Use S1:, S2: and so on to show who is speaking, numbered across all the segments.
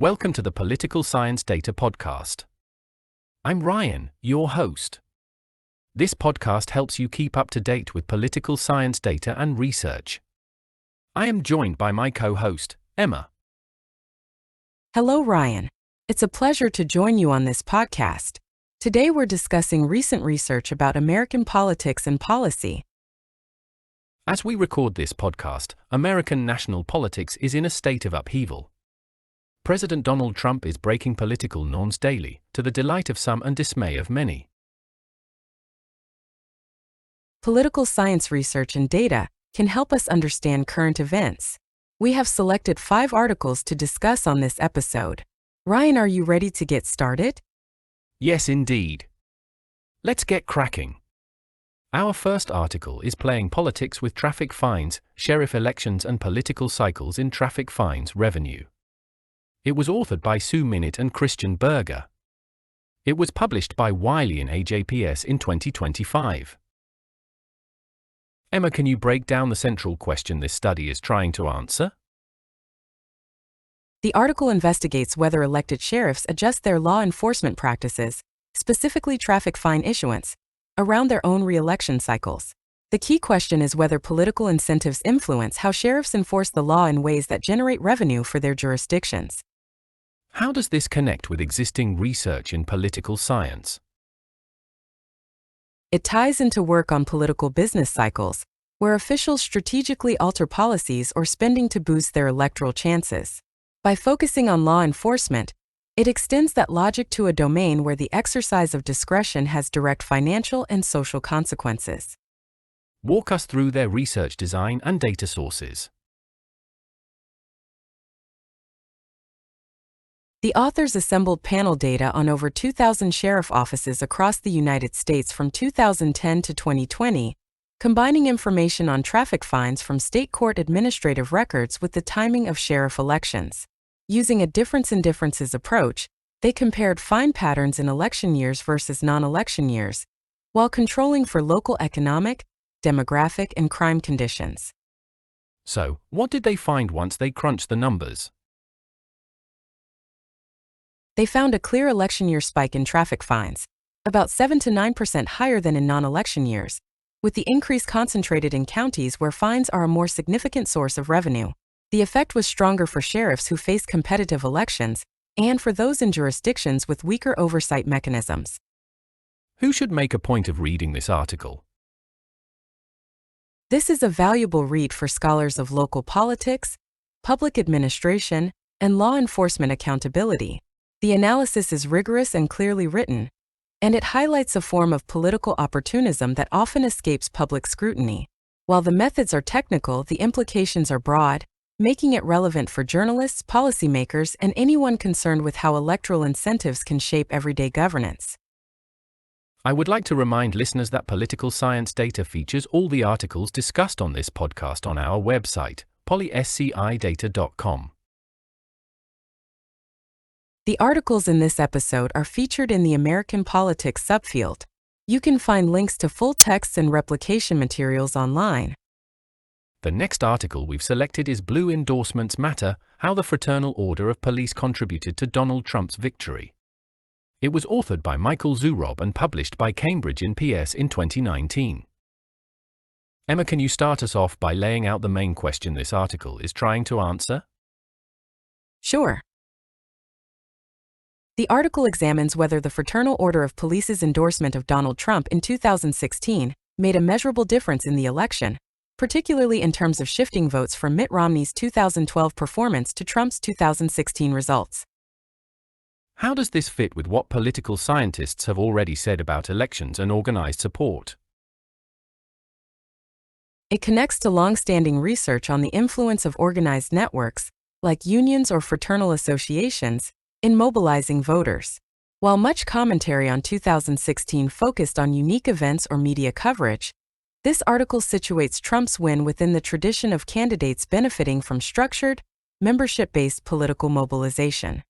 S1: Welcome to the Political Science Data Podcast. I'm Ryan, your host. This podcast helps you keep up to date with political science data and research. I am joined by my co-host, Emma.
S2: Hello, Ryan. It's a pleasure to join you on this podcast. Today we're discussing recent research about American politics and policy.
S1: As we record this podcast, American national politics is in a state of upheaval. President Donald Trump is breaking political norms daily, to the delight of some and dismay of many.
S2: Political science research and data can help us understand current events. We have selected 5 articles to discuss on this episode. Ryan, are you ready to get started?
S1: Yes, indeed. Let's get cracking. Our first article is Playing Politics with Traffic Fines, Sheriff Elections and Political Cycles in Traffic Fines Revenue. It was authored by Sue Minnitt and Christian Buerger. It was published by Wiley and AJPS in 2025. Emma, can you break down the central question this study is trying to answer?
S2: The article investigates whether elected sheriffs adjust their law enforcement practices, specifically traffic fine issuance, around their own re-election cycles. The key question is whether political incentives influence how sheriffs enforce the law in ways that generate revenue for their jurisdictions.
S1: How does this connect with existing research in political science?
S2: It ties into work on political business cycles, where officials strategically alter policies or spending to boost their electoral chances. By focusing on law enforcement, it extends that logic to a domain where the exercise of discretion has direct financial and social consequences.
S1: Walk us through their research design and data sources.
S2: The authors assembled panel data on over 2,000 sheriff offices across the United States from 2010 to 2020, combining information on traffic fines from state court administrative records with the timing of sheriff elections. Using a difference in differences approach, they compared fine patterns in election years versus non-election years, while controlling for local economic, demographic, and crime conditions.
S1: So, what did they find once they crunched the numbers?
S2: They found a clear election year spike in traffic fines, about 7 to 9% higher than in non-election years, with the increase concentrated in counties where fines are a more significant source of revenue. The effect was stronger for sheriffs who face competitive elections and for those in jurisdictions with weaker oversight mechanisms.
S1: Who should make a point of reading this article?
S2: This is a valuable read for scholars of local politics, public administration, and law enforcement accountability. The analysis is rigorous and clearly written, and it highlights a form of political opportunism that often escapes public scrutiny. While the methods are technical, the implications are broad, making it relevant for journalists, policymakers, and anyone concerned with how electoral incentives can shape everyday governance.
S1: I would like to remind listeners that political science data features all the articles discussed on this podcast on our website, polyscidata.com.
S2: The articles in this episode are featured in the American Politics subfield. You can find links to full texts and replication materials online.
S1: The next article we've selected is Blue Endorsements Matter, How the Fraternal Order of Police Contributed to Donald Trump's Victory. It was authored by Michael Zoorob and published by Cambridge in PS in 2019. Emma, can you start us off by laying out the main question this article is trying to answer?
S2: Sure. The article examines whether the Fraternal Order of Police's endorsement of Donald Trump in 2016 made a measurable difference in the election, particularly in terms of shifting votes from Mitt Romney's 2012 performance to Trump's 2016 results.
S1: How does this fit with what political scientists have already said about elections and organized support?
S2: It connects to long-standing research on the influence of organized networks, like unions or fraternal associations, in mobilizing voters. While much commentary on 2016 focused on unique events or media coverage, this article situates Trump's win within the tradition of candidates benefiting from structured, membership-based political mobilization.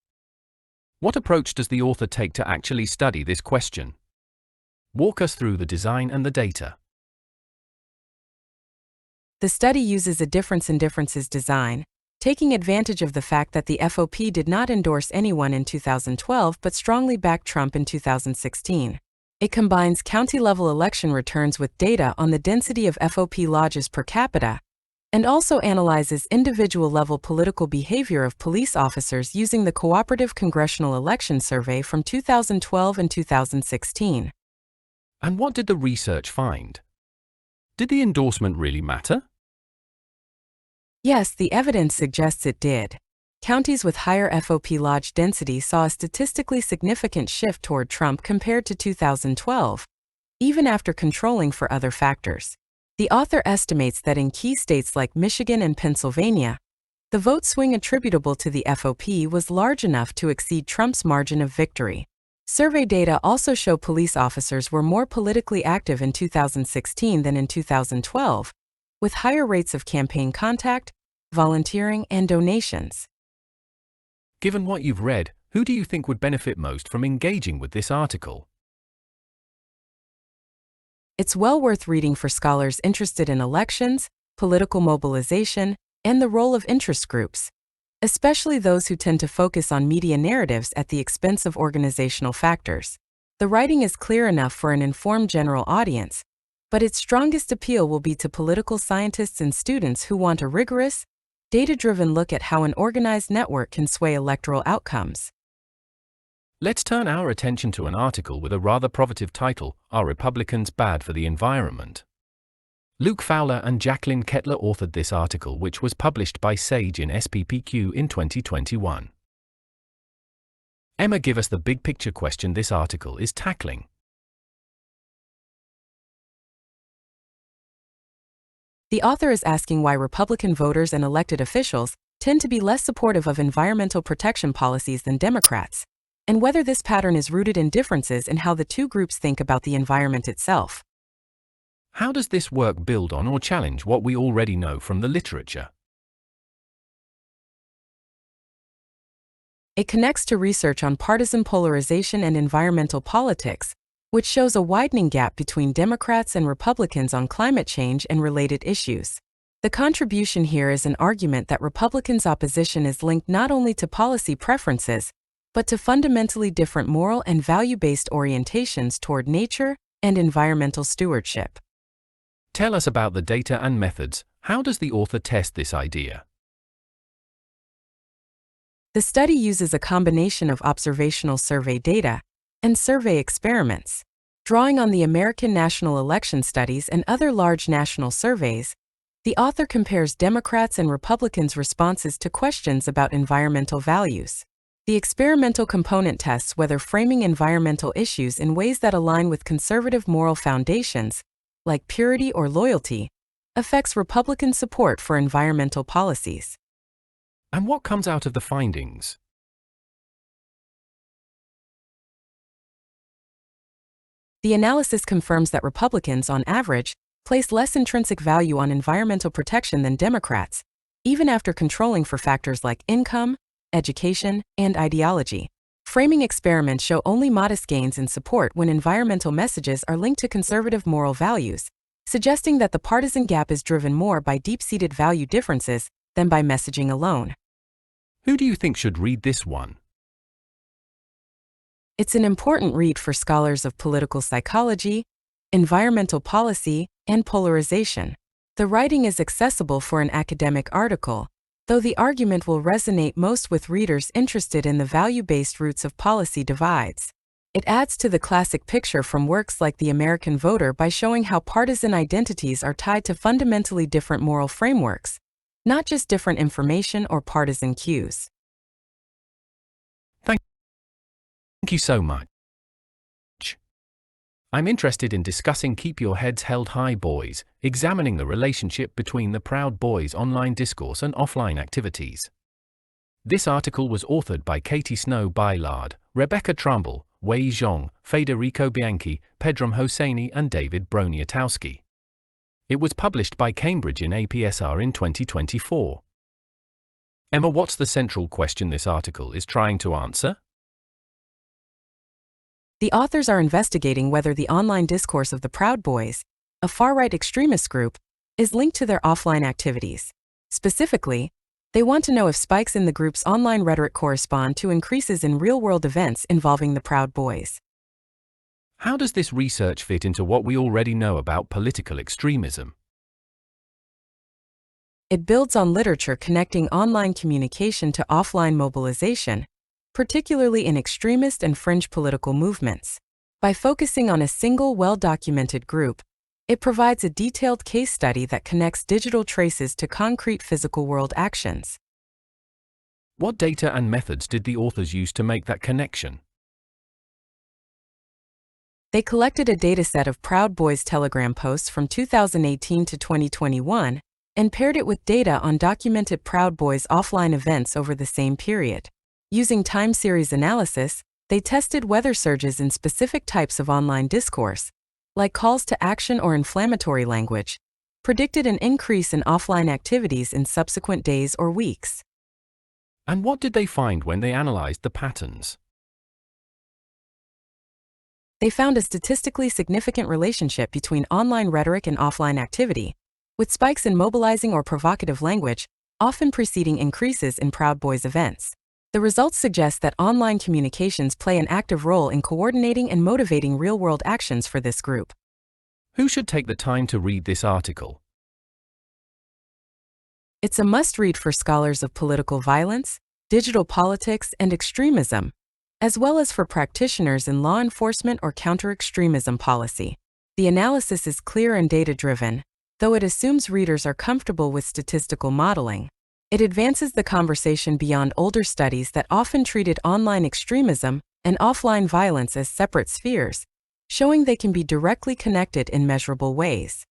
S1: What approach does the author take to actually study this question? Walk us through the design and the data.
S2: The study uses a difference in differences design, taking advantage of the fact that the FOP did not endorse anyone in 2012 but strongly backed Trump in 2016. It combines county-level election returns with data on the density of FOP lodges per capita, and also analyzes individual-level political behavior of police officers using the Cooperative Congressional Election Survey from 2012 and 2016.
S1: And what did the research find? Did the endorsement really matter?
S2: Yes, the evidence suggests it did. Counties with higher FOP lodge density saw a statistically significant shift toward Trump compared to 2012, even after controlling for other factors. The author estimates that in key states like Michigan and Pennsylvania, the vote swing attributable to the FOP was large enough to exceed Trump's margin of victory. Survey data also show police officers were more politically active in 2016 than in 2012, with higher rates of campaign contact, volunteering, and donations.
S1: Given what you've read, who do you think would benefit most from engaging with this article?
S2: It's well worth reading for scholars interested in elections, political mobilization, and the role of interest groups, especially those who tend to focus on media narratives at the expense of organizational factors. The writing is clear enough for an informed general audience, but its strongest appeal will be to political scientists and students who want a rigorous, data-driven look at how an organized network can sway electoral outcomes.
S1: Let's turn our attention to an article with a rather provocative title, Are Republicans Bad for the Environment? Luke Fowler and Jaclyn Kettler authored this article, which was published by Sage in SPPQ in 2021. Emma, give us the big picture question this article is tackling.
S2: The author is asking why Republican voters and elected officials tend to be less supportive of environmental protection policies than Democrats, and whether this pattern is rooted in differences in how the two groups think about the environment itself.
S1: How does this work build on or challenge what we already know from the literature?
S2: It connects to research on partisan polarization and environmental politics, which shows a widening gap between Democrats and Republicans on climate change and related issues. The contribution here is an argument that Republicans' opposition is linked not only to policy preferences, but to fundamentally different moral and value-based orientations toward nature and environmental stewardship.
S1: Tell us about the data and methods. How does the author test this idea?
S2: The study uses a combination of observational survey data and survey experiments. Drawing on the American National Election Studies and other large national surveys, the author compares Democrats' and Republicans' responses to questions about environmental values. The experimental component tests whether framing environmental issues in ways that align with conservative moral foundations, like purity or loyalty, affects Republican support for environmental policies.
S1: And what comes out of the findings?
S2: The analysis confirms that Republicans, on average, place less intrinsic value on environmental protection than Democrats, even after controlling for factors like income, education, and ideology. Framing experiments show only modest gains in support when environmental messages are linked to conservative moral values, suggesting that the partisan gap is driven more by deep-seated value differences than by messaging alone.
S1: Who do you think should read this one?
S2: It's an important read for scholars of political psychology, environmental policy, and polarization. The writing is accessible for an academic article, though the argument will resonate most with readers interested in the value-based roots of policy divides. It adds to the classic picture from works like The American Voter by showing how partisan identities are tied to fundamentally different moral frameworks, not just different information or partisan cues.
S1: Thank you so much. I'm interested in discussing Keep Your Heads Held High Boys, examining the relationship between the Proud Boys' online discourse and offline activities. This article was authored by Catie Snow Bailard, Rebekah Tromble, Wei Zhong, Federico Bianchi, Pedram Hosseini and David Broniatowski. It was published by Cambridge in APSR in 2024. Emma, what's the central question this article is trying to answer?
S2: The authors are investigating whether the online discourse of the Proud Boys, a far-right extremist group, is linked to their offline activities. Specifically, They want to know if spikes in the group's online rhetoric correspond to increases in real-world events involving the Proud Boys.
S1: How does this research fit into what we already know about political extremism?
S2: It builds on literature connecting online communication to offline mobilization, particularly in extremist and fringe political movements. By focusing on a single well-documented group, it provides a detailed case study that connects digital traces to concrete physical world actions.
S1: What data and methods did the authors use to make that connection?
S2: They collected a dataset of Proud Boys Telegram posts from 2018 to 2021 and paired it with data on documented Proud Boys offline events over the same period. Using time series analysis, they tested whether surges in specific types of online discourse, like calls to action or inflammatory language, predicted an increase in offline activities in subsequent days or weeks.
S1: And what did they find when they analyzed the patterns?
S2: They found a statistically significant relationship between online rhetoric and offline activity, with spikes in mobilizing or provocative language often preceding increases in Proud Boys events. The results suggest that online communications play an active role in coordinating and motivating real-world actions for this group.
S1: Who should take the time to read this article?
S2: It's a must-read for scholars of political violence, digital politics, and extremism, as well as for practitioners in law enforcement or counter-extremism policy. The analysis is clear and data-driven, though it assumes readers are comfortable with statistical modeling. It advances the conversation beyond older studies that often treated online extremism and offline violence as separate spheres, showing they can be directly connected in measurable ways.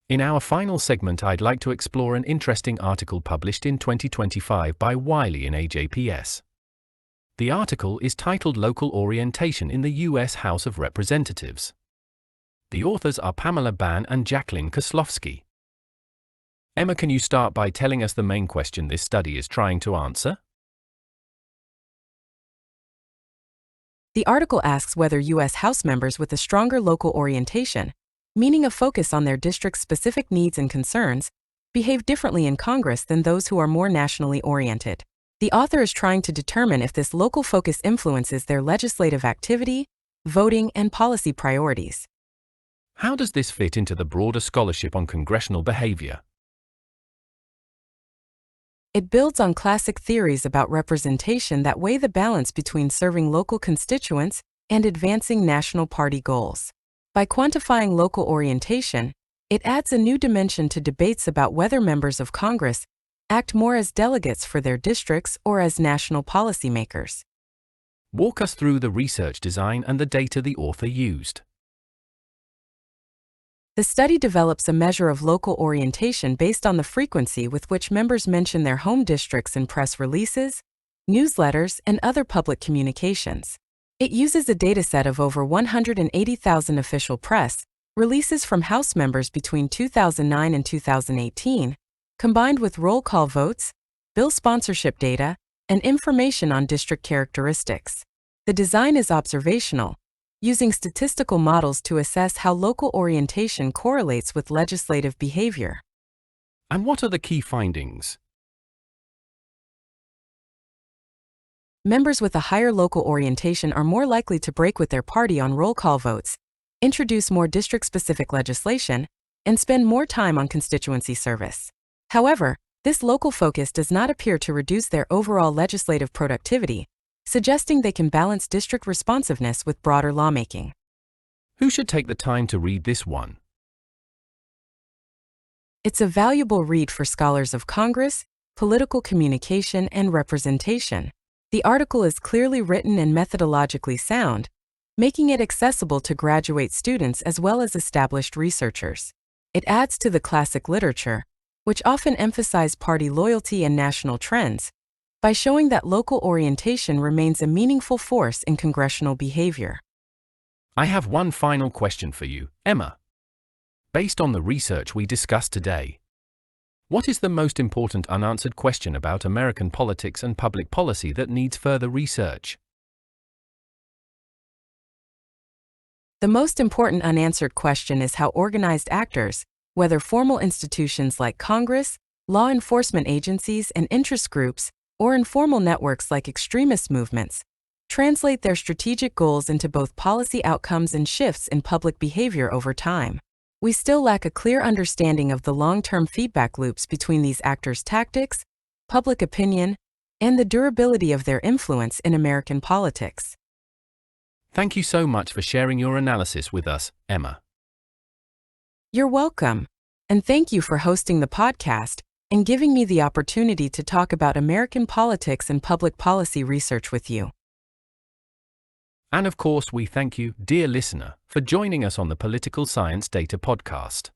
S1: In our final segment, I'd like to explore an interesting article published in 2025 by Wiley in AJPS. The article is titled Local Orientation in the U.S. House of Representatives. The authors are Pamela Ban and Jaclyn Kaslovsky. Emma, can you start by telling us the main question this study is trying to answer?
S2: The article asks whether U.S. House members with a stronger local orientation, meaning a focus on their district's specific needs and concerns, behave differently in Congress than those who are more nationally oriented. The author is trying to determine if this local focus influences their legislative activity, voting, and policy priorities.
S1: How does this fit into the broader scholarship on congressional behavior?
S2: It builds on classic theories about representation that weigh the balance between serving local constituents and advancing national party goals. By quantifying local orientation, it adds a new dimension to debates about whether members of Congress act more as delegates for their districts or as national policymakers.
S1: Walk us through the research design and the data the author used.
S2: The study develops a measure of local orientation based on the frequency with which members mention their home districts in press releases, newsletters, and other public communications. It uses a dataset of over 180,000 official press releases from House members between 2009 and 2018, combined with roll call votes, bill sponsorship data, and information on district characteristics. The design is observational, using statistical models to assess how local orientation correlates with legislative behavior.
S1: And what are the key findings?
S2: Members with a higher local orientation are more likely to break with their party on roll call votes, introduce more district-specific legislation, and spend more time on constituency service. However, this local focus does not appear to reduce their overall legislative productivity, suggesting they can balance district responsiveness with broader lawmaking.
S1: Who should take the time to read this one?
S2: It's a valuable read for scholars of Congress, political communication, and representation. The article is clearly written and methodologically sound, making it accessible to graduate students as well as established researchers. It adds to the classic literature, which often emphasize party loyalty and national trends, by showing that local orientation remains a meaningful force in congressional behavior.
S1: I have one final question for you, Emma. Based on the research we discussed today, what is the most important unanswered question about American politics and public policy that needs further research?
S2: The most important unanswered question is how organized actors, whether formal institutions like Congress, law enforcement agencies and interest groups, or informal networks like extremist movements, translate their strategic goals into both policy outcomes and shifts in public behavior over time. We still lack a clear understanding of the long-term feedback loops between these actors' tactics, public opinion, and the durability of their influence in American politics.
S1: Thank you so much for sharing your analysis with us, Emma.
S2: You're welcome, and thank you for hosting the podcast and giving me the opportunity to talk about American politics and public policy research with you.
S1: And of course, we thank you, dear listener, for joining us on the Political Science Data Podcast.